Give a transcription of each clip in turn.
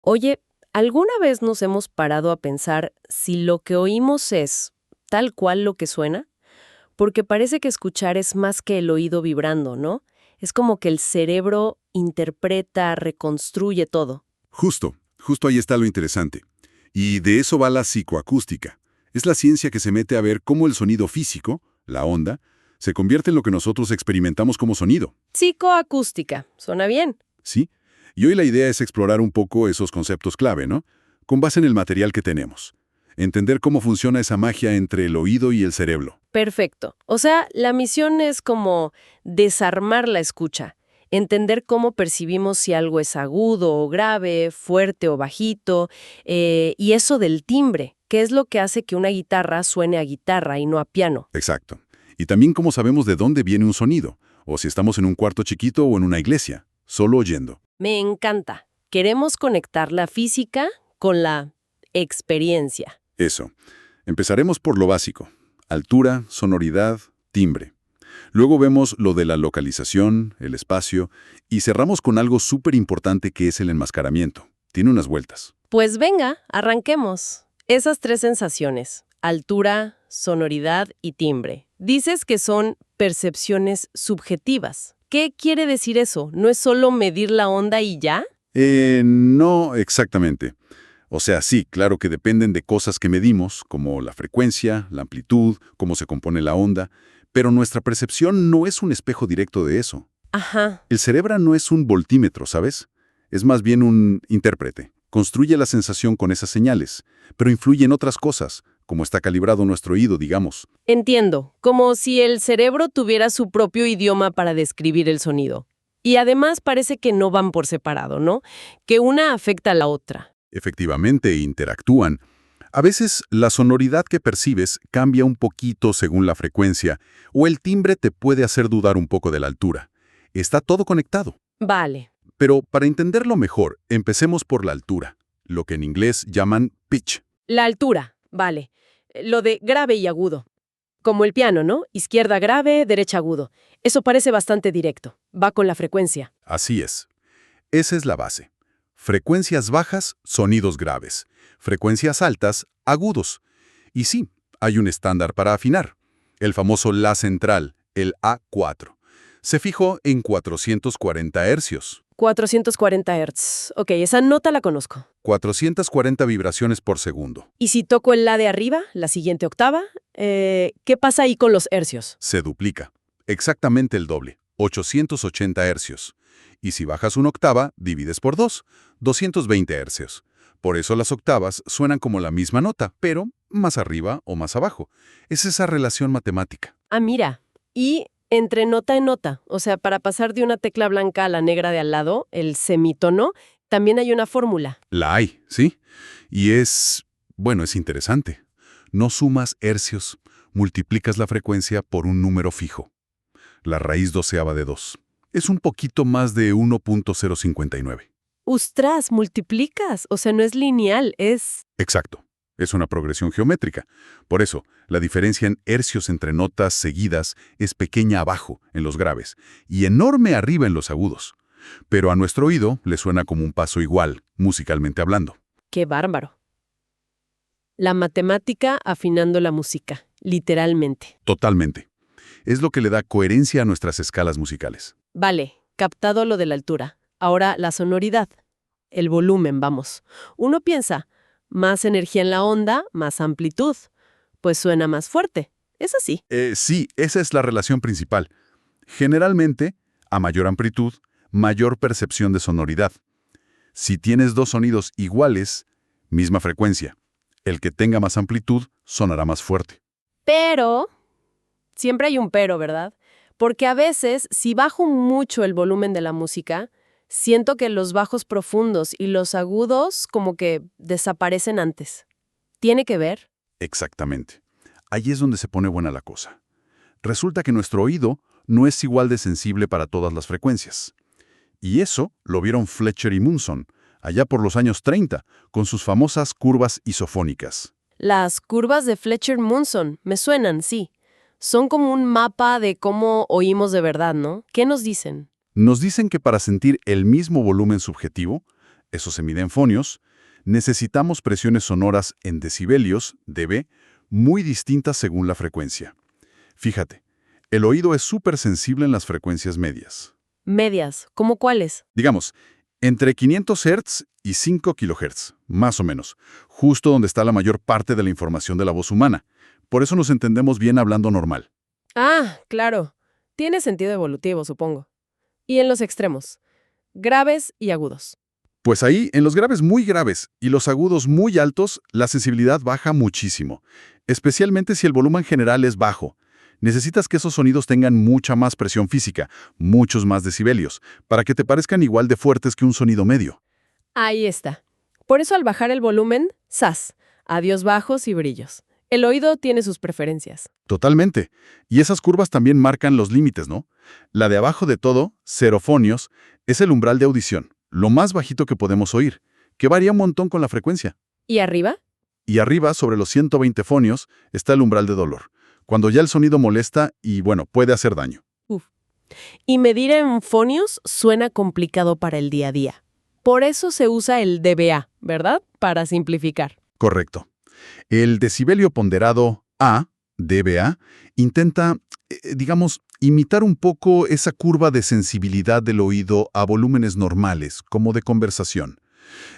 Oye, ¿alguna vez nos hemos parado a pensar si lo que oímos es tal cual lo que suena? Porque parece que escuchar es más que el oído vibrando, ¿no? Es como que el cerebro interpreta, reconstruye todo. Justo ahí está lo interesante. Y de eso va la psicoacústica. Es la ciencia que se mete a ver cómo el sonido físico, la onda, se convierte en lo que nosotros experimentamos como sonido, Psicoacústica, suena bien. ¿sí? Y hoy la idea es explorar un poco esos conceptos clave, ¿no? Con base en el material que tenemos. Entender cómo funciona esa magia entre el oído y el cerebro. Perfecto. O sea, la misión es como desarmar la escucha, entender cómo percibimos si algo es agudo o grave, fuerte o bajito, y eso del timbre, que es lo que hace que una guitarra suene a guitarra y no a piano. Exacto. Y también cómo sabemos de dónde viene un sonido, o si estamos en un cuarto chiquito o en una iglesia, solo oyendo. Me encanta. Queremos conectar la física con la experiencia. Eso. Empezaremos por lo básico. Altura, sonoridad, timbre. Luego vemos lo de la localización, el espacio, y cerramos con algo súper importante que es el enmascaramiento. Tiene unas vueltas. Pues venga, arranquemos. Esas tres sensaciones, altura, sonoridad y timbre, dices que son percepciones subjetivas. ¿Qué quiere decir eso? ¿No es solo medir la onda y ya? No exactamente. O sea, sí, claro que dependen de cosas que medimos, como la frecuencia, la amplitud, cómo se compone la onda, pero nuestra percepción no es un espejo directo de eso. Ajá. El cerebro no es un voltímetro, ¿sabes? Es más bien un intérprete. Construye la sensación con esas señales, pero influye en otras cosas, como está calibrado nuestro oído, digamos. Entiendo, como si el cerebro tuviera su propio idioma para describir el sonido. Y además parece que no van por separado, ¿no? Que una afecta a la otra. Efectivamente, interactúan. A veces la sonoridad que percibes cambia un poquito según la frecuencia, o el timbre te puede hacer dudar un poco de la altura. Está todo conectado. Vale. Pero para entenderlo mejor, empecemos por la altura, lo que en inglés llaman pitch. La altura, vale. Lo de grave y agudo. Como el piano, ¿no? Izquierda grave, derecha agudo. Eso parece bastante directo. Va con la frecuencia. Así es. Esa es la base. Frecuencias bajas, sonidos graves. Frecuencias altas, agudos. Y sí, hay un estándar para afinar. El famoso La central, el A4. Se fijó en 440 hercios. 440 Hz. Ok, esa nota la conozco. 440 vibraciones por segundo. ¿Y si toco el La de arriba, la siguiente octava? ¿Qué pasa ahí con los hercios? Se duplica. Exactamente el doble. 880 hercios. Y si bajas una octava, divides por 2. 220 hercios. Por eso las octavas suenan como la misma nota, pero más arriba o más abajo. Es esa relación matemática. Ah, mira. Y entre nota y nota, o sea, para pasar de una tecla blanca a la negra de al lado, el semitono, también hay una fórmula. La hay, ¿sí? Y es interesante. No sumas hercios, multiplicas la frecuencia por un número fijo. La raíz doceava de 2. Es un poquito más de 1.059. ¡Ustras! Multiplicas. O sea, no es lineal, es... Exacto. Es una progresión geométrica. Por eso, la diferencia en hercios entre notas seguidas es pequeña abajo, en los graves, y enorme arriba en los agudos. Pero a nuestro oído le suena como un paso igual, musicalmente hablando. ¡Qué bárbaro! La matemática afinando la música, literalmente. Totalmente. Es lo que le da coherencia a nuestras escalas musicales. Vale, captado lo de la altura. Ahora la sonoridad. El volumen, vamos. Uno piensa, más energía en la onda, más amplitud. Pues suena más fuerte. ¿Es así? Sí, esa es la relación principal. Generalmente, a mayor amplitud, mayor percepción de sonoridad. Si tienes dos sonidos iguales, misma frecuencia, el que tenga más amplitud sonará más fuerte. Pero, siempre hay un pero, ¿verdad? Porque a veces, si bajo mucho el volumen de la música, siento que los bajos profundos y los agudos como que desaparecen antes. ¿Tiene que ver? Exactamente. Ahí es donde se pone buena la cosa. Resulta que nuestro oído no es igual de sensible para todas las frecuencias. Y eso lo vieron Fletcher y Munson, allá por los años 30, con sus famosas curvas isofónicas. Las curvas de Fletcher-Munson me suenan, sí. Son como un mapa de cómo oímos de verdad, ¿no? ¿Qué nos dicen? Nos dicen que para sentir el mismo volumen subjetivo, eso se mide en fonios, necesitamos presiones sonoras en decibelios, dB, muy distintas según la frecuencia. Fíjate, el oído es súper sensible en las frecuencias medias. Medias, ¿cómo cuáles? Digamos, entre 500 Hz y 5 kHz, más o menos, justo donde está la mayor parte de la información de la voz humana. Por eso nos entendemos bien hablando normal. Ah, claro. Tiene sentido evolutivo, supongo. Y en los extremos, graves y agudos. Pues ahí, en los graves muy graves y los agudos muy altos, la sensibilidad baja muchísimo, especialmente si el volumen general es bajo. Necesitas que esos sonidos tengan mucha más presión física, muchos más decibelios, para que te parezcan igual de fuertes que un sonido medio. Ahí está. Por eso al bajar el volumen, ¡zas! Adiós bajos y brillos. El oído tiene sus preferencias. Totalmente. Y esas curvas también marcan los límites, ¿no? La de abajo de todo, 0 fonios, es el umbral de audición, lo más bajito que podemos oír, que varía un montón con la frecuencia. ¿Y arriba? Y arriba, sobre los 120 fonios, está el umbral de dolor, cuando ya el sonido molesta y, bueno, puede hacer daño. Uf. Y medir en fonios suena complicado para el día a día. Por eso se usa el dBA, ¿verdad? Para simplificar. Correcto. El decibelio ponderado A, dBA, intenta, digamos, imitar un poco esa curva de sensibilidad del oído a volúmenes normales, como de conversación.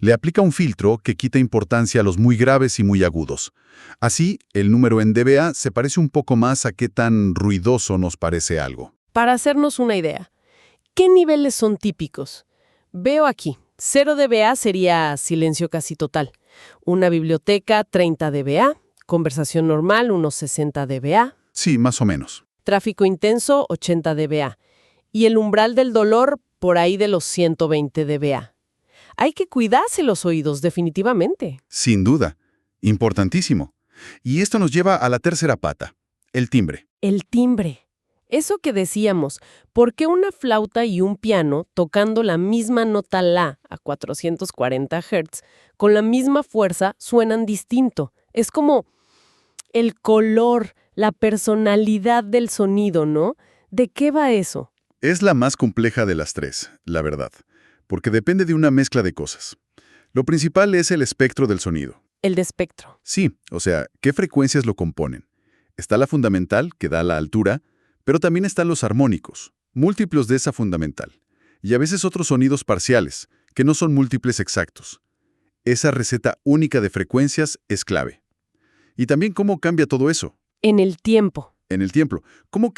Le aplica un filtro que quita importancia a los muy graves y muy agudos. Así, el número en dBA se parece un poco más a qué tan ruidoso nos parece algo. Para hacernos una idea, ¿qué niveles son típicos? Veo aquí, 0 dBA sería silencio casi total. Una biblioteca, 30 dBA. Conversación normal, unos 60 dBA. Sí, más o menos. Tráfico intenso, 80 dBA. Y el umbral del dolor, por ahí de los 120 dBA. Hay que cuidarse los oídos, definitivamente. Sin duda. Importantísimo. Y esto nos lleva a la tercera pata, el timbre. El timbre. Eso que decíamos, ¿por qué una flauta y un piano tocando la misma nota la a 440 Hz con la misma fuerza suenan distinto? Es como el color, la personalidad del sonido, ¿no? ¿De qué va eso? Es la más compleja de las tres, la verdad, porque depende de una mezcla de cosas. Lo principal es el espectro del sonido. El de espectro. Sí, o sea, ¿qué frecuencias lo componen? Está la fundamental, que da la altura, pero también están los armónicos, múltiplos de esa fundamental, y a veces otros sonidos parciales, que no son múltiples exactos. Esa receta única de frecuencias es clave. Y también cómo cambia todo eso. En el tiempo. En el tiempo. ¿Cómo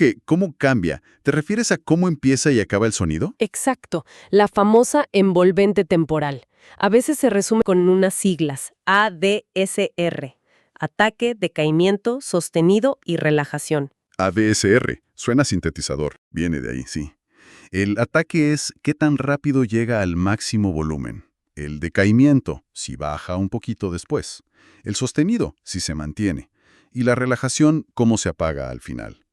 cambia? ¿Te refieres a cómo empieza y acaba el sonido? Exacto. La famosa envolvente temporal. A veces se resume con unas siglas, ADSR. Ataque, decaimiento, sostenido y relajación. ADSR. Suena sintetizador. Viene de ahí, sí. El ataque es qué tan rápido llega al máximo volumen. El decaimiento, si baja un poquito después. El sostenido, si se mantiene. Y la relajación, cómo se apaga al final.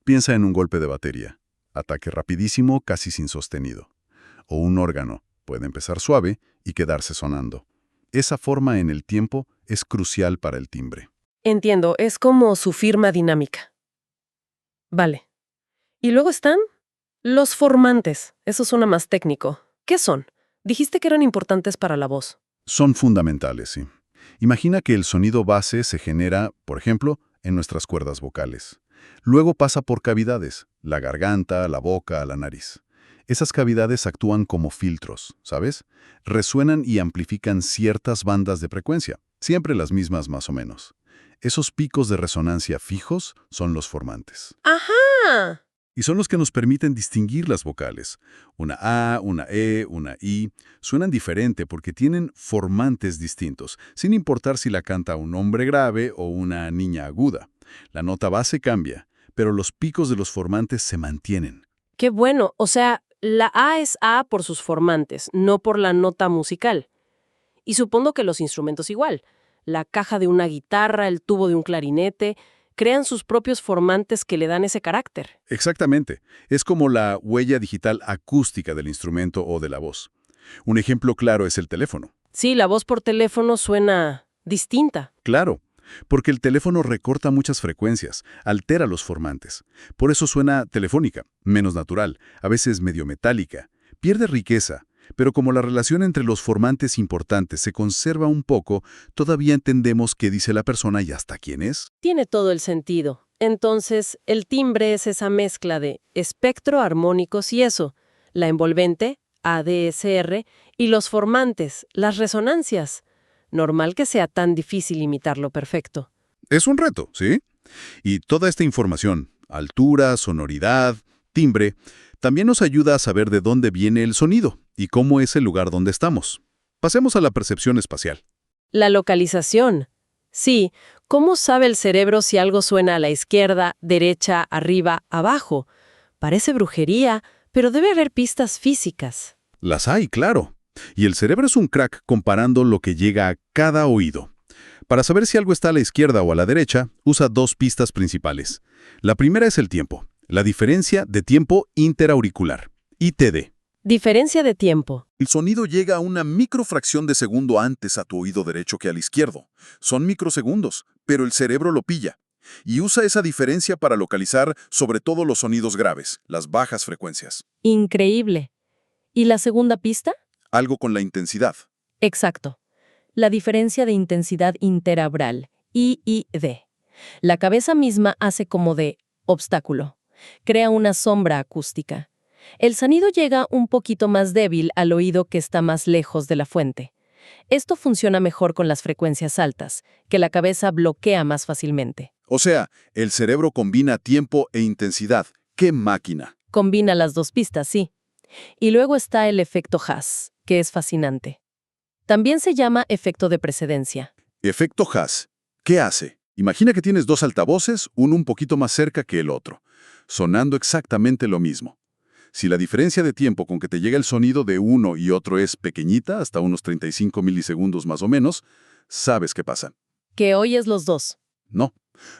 Piensa en un golpe de batería. Ataque rapidísimo, casi sin sostenido. O un órgano. Puede empezar suave y quedarse sonando. Esa forma en el tiempo es crucial para el timbre. Entiendo, es como su firma dinámica. Vale. Y luego están los formantes. Eso suena más técnico. ¿Qué son? Dijiste que eran importantes para la voz. Son fundamentales, sí. Imagina que el sonido base se genera, por ejemplo, en nuestras cuerdas vocales. Luego pasa por cavidades, la garganta, la boca, la nariz. Esas cavidades actúan como filtros, ¿sabes? Resuenan y amplifican ciertas bandas de frecuencia, siempre las mismas más o menos. Esos picos de resonancia fijos son los formantes. ¡Ajá! Y son los que nos permiten distinguir las vocales. Una A, una E, una I, suenan diferente porque tienen formantes distintos, sin importar si la canta un hombre grave o una niña aguda. La nota base cambia, pero los picos de los formantes se mantienen. ¡Qué bueno! O sea, la A es A por sus formantes, no por la nota musical. Y supongo que los instrumentos igual. La caja de una guitarra, el tubo de un clarinete, crean sus propios formantes que le dan ese carácter. Exactamente. Es como la huella digital acústica del instrumento o de la voz. Un ejemplo claro es el teléfono. Sí, la voz por teléfono suena distinta. Claro, porque el teléfono recorta muchas frecuencias, altera los formantes. Por eso suena telefónica, menos natural, a veces medio metálica. Pierde riqueza, Pero como la relación entre los formantes importantes se conserva un poco, todavía entendemos qué dice la persona y hasta quién es. Tiene todo el sentido. Entonces, el timbre es esa mezcla de espectro, armónicos y eso, la envolvente, ADSR, y los formantes, las resonancias. Normal que sea tan difícil imitarlo perfecto. Es un reto, ¿sí? Y toda esta información, altura, sonoridad, timbre, también nos ayuda a saber de dónde viene el sonido y cómo es el lugar donde estamos. Pasemos a la percepción espacial. La localización. Sí, ¿cómo sabe el cerebro si algo suena a la izquierda, derecha, arriba, abajo? Parece brujería, pero debe haber pistas físicas. Las hay, claro. Y el cerebro es un crack comparando lo que llega a cada oído. Para saber si algo está a la izquierda o a la derecha, usa dos pistas principales. La primera es el tiempo, la diferencia de tiempo interauricular, ITD. Diferencia de tiempo. El sonido llega a una microfracción de segundo antes a tu oído derecho que al izquierdo. Son microsegundos, pero el cerebro lo pilla. Y usa esa diferencia para localizar sobre todo los sonidos graves, las bajas frecuencias. Increíble. ¿Y la segunda pista? Algo con la intensidad. Exacto. La diferencia de intensidad interaural, IID. La cabeza misma hace como de obstáculo. Crea una sombra acústica. El sonido llega un poquito más débil al oído que está más lejos de la fuente. Esto funciona mejor con las frecuencias altas, que la cabeza bloquea más fácilmente. O sea, el cerebro combina tiempo e intensidad. ¡Qué máquina! Combina las dos pistas, sí. Y luego está el efecto Haas, que es fascinante. También se llama efecto de precedencia. Efecto Haas. ¿Qué hace? Imagina que tienes dos altavoces, uno un poquito más cerca que el otro, sonando exactamente lo mismo. Si la diferencia de tiempo con que te llega el sonido de uno y otro es pequeñita, hasta unos 35 milisegundos más o menos, sabes qué pasa. Que oyes los dos. No,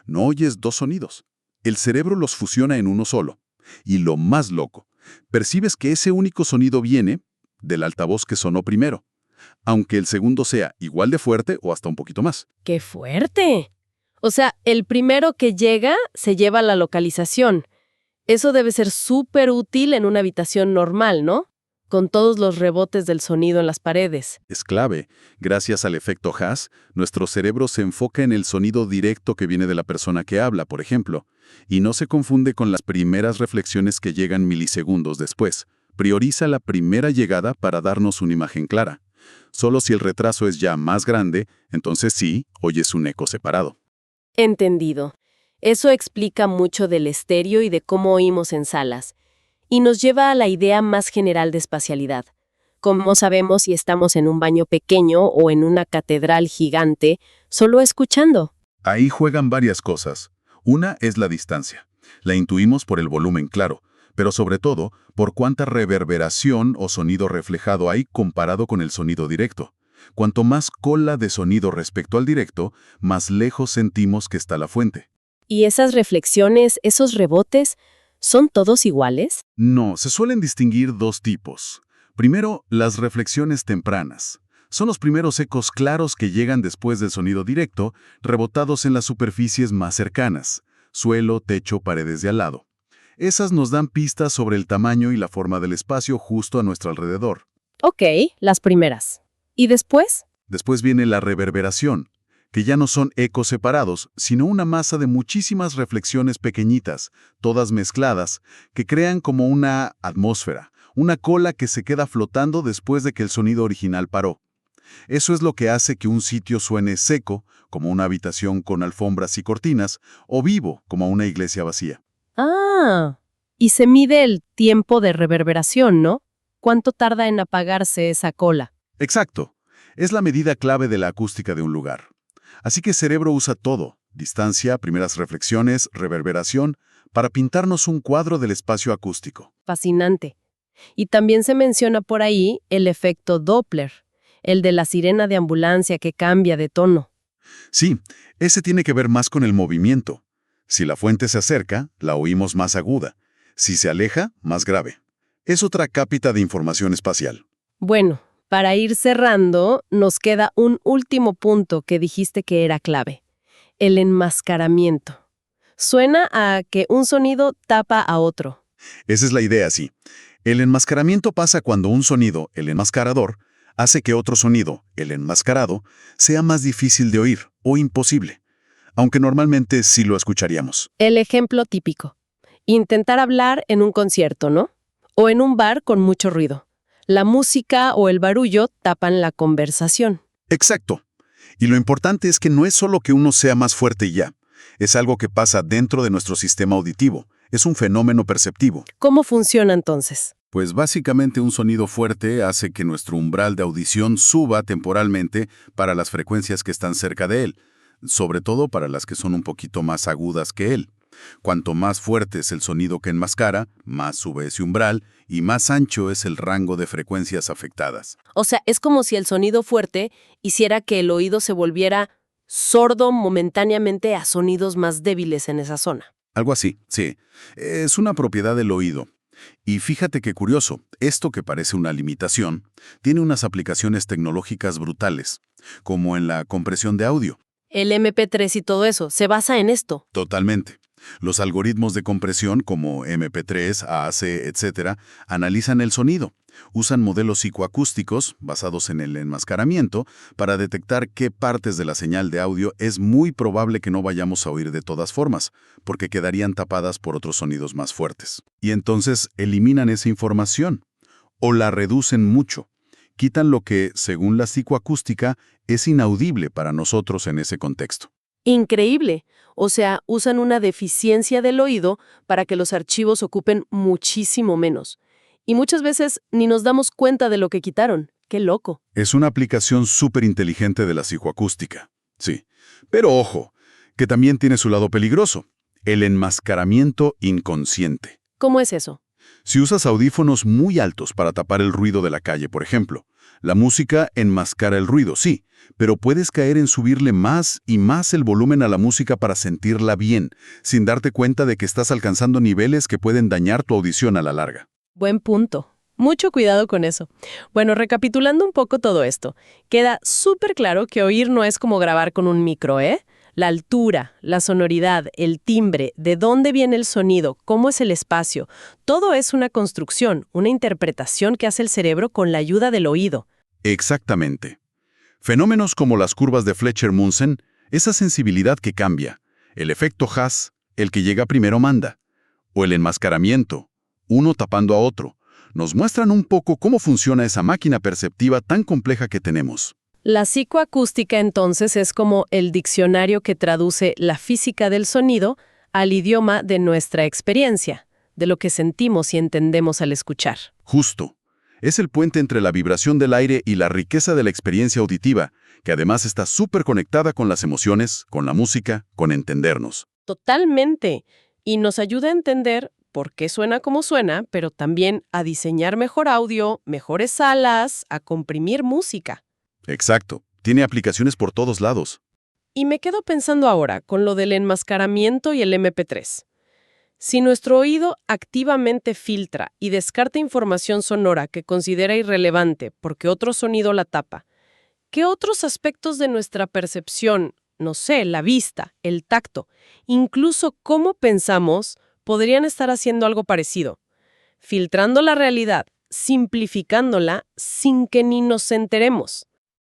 no oyes dos sonidos. El cerebro los fusiona en uno solo. Y lo más loco, percibes que ese único sonido viene del altavoz que sonó primero, aunque el segundo sea igual de fuerte o hasta un poquito más. ¡Qué fuerte! O sea, el primero que llega se lleva la localización. Eso debe ser súper útil en una habitación normal, ¿no? Con todos los rebotes del sonido en las paredes. Es clave. Gracias al efecto Haas, nuestro cerebro se enfoca en el sonido directo que viene de la persona que habla, por ejemplo, y no se confunde con las primeras reflexiones que llegan milisegundos después. Prioriza la primera llegada para darnos una imagen clara. Solo si el retraso es ya más grande, entonces sí, oyes un eco separado. Entendido. Eso explica mucho del estéreo y de cómo oímos en salas. Y nos lleva a la idea más general de espacialidad. ¿Cómo sabemos si estamos en un baño pequeño o en una catedral gigante solo escuchando? Ahí juegan varias cosas. Una es la distancia. La intuimos por el volumen claro, pero sobre todo por cuánta reverberación o sonido reflejado hay comparado con el sonido directo. Cuanto más cola de sonido respecto al directo, más lejos sentimos que está la fuente. ¿Y esas reflexiones, esos rebotes, son todos iguales? No, se suelen distinguir dos tipos. Primero, las reflexiones tempranas. Son los primeros ecos claros que llegan después del sonido directo, rebotados en las superficies más cercanas, suelo, techo, paredes de al lado. Esas nos dan pistas sobre el tamaño y la forma del espacio justo a nuestro alrededor. Ok, las primeras. ¿Y después? Después viene la reverberación, que ya no son ecos separados, sino una masa de muchísimas reflexiones pequeñitas, todas mezcladas, que crean como una atmósfera, una cola que se queda flotando después de que el sonido original paró. Eso es lo que hace que un sitio suene seco, como una habitación con alfombras y cortinas, o vivo, como una iglesia vacía. Ah, y se mide el tiempo de reverberación, ¿no? ¿Cuánto tarda en apagarse esa cola? Exacto. Es la medida clave de la acústica de un lugar. Así que el cerebro usa todo, distancia, primeras reflexiones, reverberación, para pintarnos un cuadro del espacio acústico. Fascinante. Y también se menciona por ahí el efecto Doppler, el de la sirena de ambulancia que cambia de tono. Sí, ese tiene que ver más con el movimiento. Si la fuente se acerca, la oímos más aguda. Si se aleja, más grave. Es otra cápita de información espacial. Bueno, para ir cerrando, nos queda un último punto que dijiste que era clave: el enmascaramiento. Suena a que un sonido tapa a otro. Esa es la idea, sí. El enmascaramiento pasa cuando un sonido, el enmascarador, hace que otro sonido, el enmascarado, sea más difícil de oír o imposible, aunque normalmente sí lo escucharíamos. El ejemplo típico. Intentar hablar en un concierto, ¿no? O en un bar con mucho ruido. La música o el barullo tapan la conversación. Exacto. Y lo importante es que no es solo que uno sea más fuerte y ya. Es algo que pasa dentro de nuestro sistema auditivo. Es un fenómeno perceptivo. ¿Cómo funciona entonces? Pues básicamente un sonido fuerte hace que nuestro umbral de audición suba temporalmente para las frecuencias que están cerca de él, sobre todo para las que son un poquito más agudas que él. Cuanto más fuerte es el sonido que enmascara, más sube ese umbral y más ancho es el rango de frecuencias afectadas. O sea, es como si el sonido fuerte hiciera que el oído se volviera sordo momentáneamente a sonidos más débiles en esa zona. Algo así, sí. Es una propiedad del oído. Y fíjate qué curioso, esto que parece una limitación, tiene unas aplicaciones tecnológicas brutales, como en la compresión de audio. El MP3 y todo eso se basa en esto. Totalmente. Los algoritmos de compresión como MP3, AAC, etc., analizan el sonido. Usan modelos psicoacústicos, basados en el enmascaramiento, para detectar qué partes de la señal de audio es muy probable que no vayamos a oír de todas formas, porque quedarían tapadas por otros sonidos más fuertes. Y entonces eliminan esa información, o la reducen mucho. Quitan lo que, según la psicoacústica, es inaudible para nosotros en ese contexto. Increíble. O sea, usan una deficiencia del oído para que los archivos ocupen muchísimo menos. Y muchas veces ni nos damos cuenta de lo que quitaron. ¡Qué loco! Es una aplicación súper inteligente de la psicoacústica. Sí. Pero ojo, que también tiene su lado peligroso, el enmascaramiento inconsciente. ¿Cómo es eso? Si usas audífonos muy altos para tapar el ruido de la calle, por ejemplo, la música enmascara el ruido, sí, pero puedes caer en subirle más y más el volumen a la música para sentirla bien, sin darte cuenta de que estás alcanzando niveles que pueden dañar tu audición a la larga. Buen punto. Mucho cuidado con eso. Bueno, recapitulando un poco todo esto, queda súper claro que oír no es como grabar con un micro, ¿eh? La altura, la sonoridad, el timbre, de dónde viene el sonido, cómo es el espacio, todo es una construcción, una interpretación que hace el cerebro con la ayuda del oído. Exactamente. Fenómenos como las curvas de Fletcher-Munson, esa sensibilidad que cambia, el efecto Haas, el que llega primero manda, o el enmascaramiento, uno tapando a otro, nos muestran un poco cómo funciona esa máquina perceptiva tan compleja que tenemos. La psicoacústica entonces es como el diccionario que traduce la física del sonido al idioma de nuestra experiencia, de lo que sentimos y entendemos al escuchar. Justo. Es el puente entre la vibración del aire y la riqueza de la experiencia auditiva, que además está súper conectada con las emociones, con la música, con entendernos. Totalmente. Y nos ayuda a entender por qué suena como suena, pero también a diseñar mejor audio, mejores salas, a comprimir música. Exacto. Tiene aplicaciones por todos lados. Y me quedo pensando ahora con lo del enmascaramiento y el MP3. Si nuestro oído activamente filtra y descarta información sonora que considera irrelevante porque otro sonido la tapa, ¿qué otros aspectos de nuestra percepción, no sé, la vista, el tacto, incluso cómo pensamos, podrían estar haciendo algo parecido? Filtrando la realidad, simplificándola sin que ni nos enteremos.